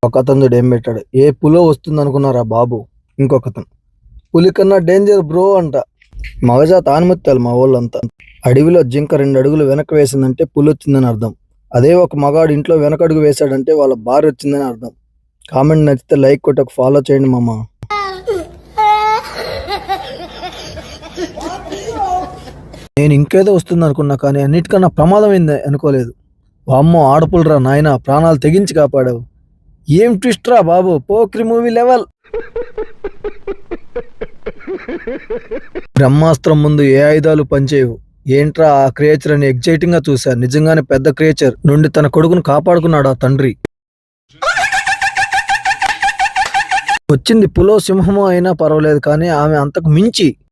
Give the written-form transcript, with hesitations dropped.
ఒక అతను ఏం పెట్టాడు, ఏ పులో వస్తుంది అనుకున్నారా బాబు. ఇంకొకతను, పులి కన్నా డేంజర్ బ్రో అంట. మగజాత ఆనుమత్యాలు మా వాళ్ళంతా. అడవిలో జింక 2 అడుగులు వెనక్కి వేసిందంటే పులి వచ్చిందని అర్థం. అదే ఒక మగాడు ఇంట్లో వెనకడుగు వేశాడంటే వాళ్ళ భార్య వచ్చిందని అర్థం. కామెంట్ నచ్చితే లైక్ కొట్టి ఒక ఫాలో చేయండి మామ. నేను ఇంకేదో వస్తుంది అనుకున్నా, కానీ అన్నిటికన్నా ప్రమాదం అయింది అనుకోలేదు. వామ్మో, ఆడపులరా నాయన, ప్రాణాలు తెగించి కాపాడావు. ఏం ట్విస్ట్ రా బాబు, పోక్రి మూవీ లెవెల్. బ్రహ్మాస్త్రం ముందు ఏ ఆయుధాలు పనిచేయవు. ఏంట్రా ఆ క్రియేచర్ అని ఎగ్జైటింగ్ గా చూశారు. నిజంగానే పెద్ద క్రియేచర్ నుండి తన కొడుకును కాపాడుకున్నాడు ఆ తండ్రి. వచ్చింది పులో సింహమో అయినా పర్వాలేదు, కానీ ఆమె అంతకు మించి